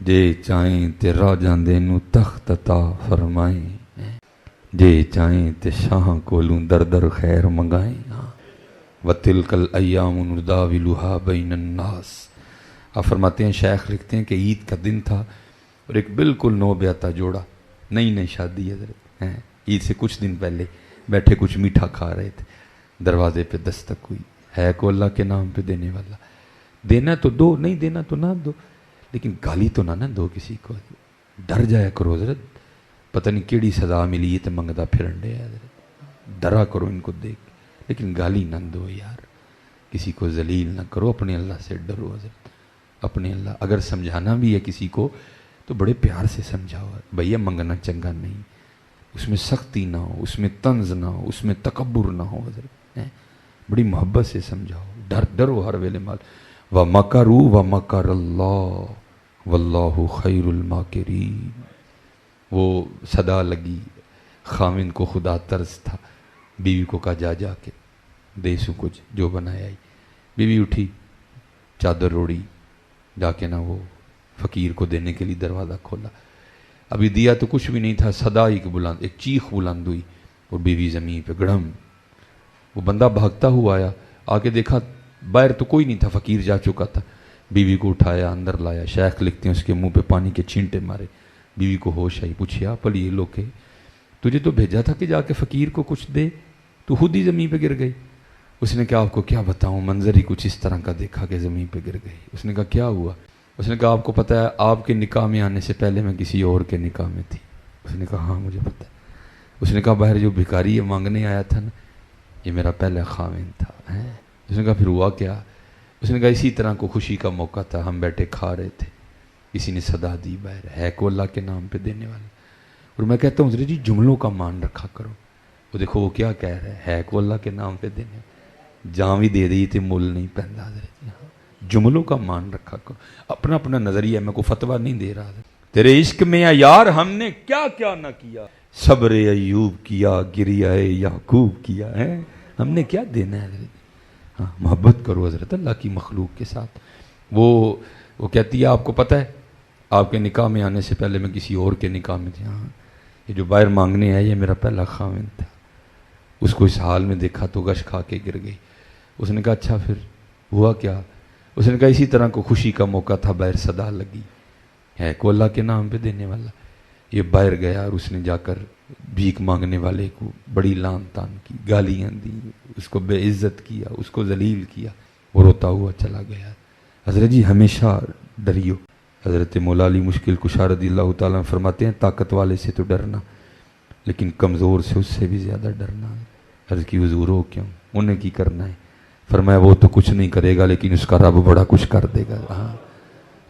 جے چاہیں تے راجاں دے نو تخت عطا فرمائیں، جے چاہیں تے شاہ کولوں در در خیر منگائیں۔ وَتِلْكَ الْأَيَّامُ نُدَاوِلُهَا بَيْنَ النَّاسِ۔ آپ فرماتے ہیں، شیخ لکھتے ہیں کہ عید کا دن تھا اور ایک بالکل نو بیاتہ جوڑا، نئی نئی شادی حضرت ہیں، عید سے کچھ دن پہلے بیٹھے کچھ میٹھا کھا رہے تھے، دروازے پہ دستک ہوئی، ہے کو اللہ کے نام پہ دینے والا، دینا تو دو، نہیں دینا تو نہ دو، لیکن گالی تو نہ دو کسی کو، ڈر جایا کرو حضرت، پتہ نہیں کیڑی سزا ملی ہے تو منگتا پھرن ڈے حضرت، ڈرا کرو ان کو دیکھ، لیکن گالی نہ دو یار، کسی کو ذلیل نہ کرو، اپنے اللہ سے ڈرو حضرت، اپنے اللہ، اگر سمجھانا بھی ہے کسی کو تو بڑے پیار سے سمجھاؤ، بھیا منگنا چنگا نہیں، اس میں سختی نہ ہو، اس میں طنز نہ ہو، اس میں تکبر نہ ہو حضرت، بڑی محبت سے سمجھاؤ، ڈرو ہر ویلے مال۔ وَمَكَرُوا وَمَكَرَ اللَّهُ وَاللَّهُ خَيْرُ الْمَاكِرِينَ۔ وہ صدا لگی، خاوند کو خدا ترس تھا، بیوی کو کہا جا جا کے دے سو کچھ جو بنایا ہی، بیوی اٹھی، چادر روڑی، جا کے نہ وہ فقیر کو دینے کے لیے دروازہ کھولا، ابھی دیا تو کچھ بھی نہیں تھا، صدا ایک بلند، ایک چیخ بلند ہوئی اور بیوی زمین پہ گڑم، وہ بندہ بھاگتا ہوا آیا، آ کے دیکھا باہر تو کوئی نہیں تھا، فقیر جا چکا تھا، بیوی کو اٹھایا اندر لایا، شیخ لکھتے ہیں اس کے منہ پہ پانی کے چھینٹے مارے، بیوی کو ہوش آئی، پوچھیا پلی یہ لوگ تجھے تو بھیجا تھا کہ جا کے فقیر کو کچھ دے، تو خود ہی زمین پہ گر گئی۔ اس نے کہا آپ کو کیا بتاؤں، منظر ہی کچھ اس طرح کا دیکھا کہ زمین پہ گر گئی۔ اس نے کہا کیا ہوا؟ اس نے کہا آپ کو پتہ ہے آپ کے نکاح میں آنے سے پہلے میں کسی اور کے نکاح میں تھی۔ اس نے کہا ہاں مجھے پتہ ہے۔ اس نے کہا باہر جو بھکاری یہ مانگنے آیا تھا نا، یہ میرا پہلا خاوند تھا۔ اس نے کہا پھر ہوا کیا؟ اس نے کہا اسی طرح کو خوشی کا موقع تھا، ہم بیٹھے کھا رہے تھے، کسی نے صدا دی باہر، ہے کو اللہ کے نام پہ دینے والا۔ اور میں کہتا ہوں حضرت جی جملوں کا مان رکھا کرو، وہ دیکھو وہ کیا کہہ رہا ہے کو اللہ کے نام پہ دینے والا، جان بھی دے دی تھی مول نہیں پہندا حضرت۔ جملوں کا مان رکھا کرو، اپنا اپنا نظریہ، میں کو فتویٰ نہیں دے رہا حضرت۔ تیرے عشق میں یار ہم نے کیا کیا نہ کیا، صبر ایوب کیا، گریہ یعقوب کیا ہے، ہم نے کیا دینا ہے حضرت۔ ہاں محبت کرو حضرت اللہ کی مخلوق کے ساتھ۔ وہ کہتی ہے آپ کو پتہ ہے آپ کے نکاح میں آنے سے پہلے میں کسی اور کے نکاح میں تھی۔ ہاں یہ جو باہر مانگنے آیا یہ میرا پہلا خاوند تھا۔ اس کو اس حال میں دیکھا تو غش کھا کے گر گئی۔ اس نے کہا اچھا پھر ہوا کیا؟ اس نے کہا اسی طرح کو خوشی کا موقع تھا، باہر صدا لگی، ہے کو اللہ کے نام پہ دینے والا۔ یہ باہر گیا اور اس نے جا کر بھیک مانگنے والے کو بڑی لان تان کی، گالیاں دی، اس کو بے عزت کیا، اس کو ذلیل کیا، وہ روتا ہوا چلا گیا۔ حضرت جی ہمیشہ ڈریو۔ حضرت مولا علی مشکل کشا رضی اللہ تعالیٰ عنہ فرماتے ہیں طاقت والے سے تو ڈرنا، لیکن کمزور سے اس سے بھی زیادہ ڈرنا۔ عرض کی حضور ہو کیوں، انہیں کی کرنا ہے؟ فرمایا وہ تو کچھ نہیں کرے گا لیکن اس کا رب بڑا کچھ کر دے گا۔ ہاں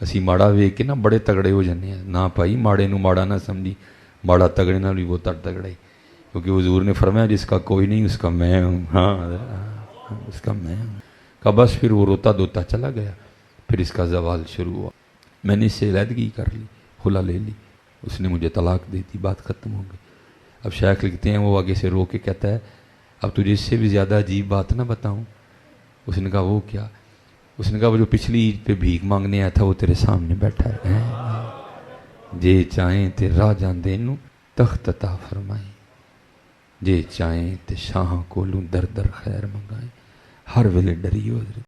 اسی ماڑا ویک کے نا بڑے تگڑے ہو جانے ہیں، نہ بھائی ماڑے نو ماڑا نہ سمجھی، ماڑا تگڑے نہ بھی وہ تگڑا ہی، کیونکہ حضور نے فرمایا جس کا کوئی نہیں اس کا میں ہوں۔ ہاں اس کا میں ہوں۔ کہا بس پھر وہ روتا دوتا چلا گیا۔ پھر اس کا زوال شروع ہوا، میں نے اس سے علیحدگی کر لی، خلا لے لی، اس نے مجھے طلاق دے دی، بات ختم ہو گئی۔ اب شیخ لکھتے ہیں وہ آگے سے رو کے کہتا ہے اب تجھے اس سے بھی زیادہ عجیب بات نہ بتاؤں؟ اس نے کہا وہ کیا؟ اس نے کہا وہ جو پچھلی عید پہ بھیک مانگنے آیا تھا وہ تیرے سامنے بیٹھا ہے، جے چاہیں تے راجاں دے نو تخت عطا فرمائیں، جے چاہیں تے شاہ کولوں در در خیر منگائیں۔ ہر ویلے ڈریو حضرت۔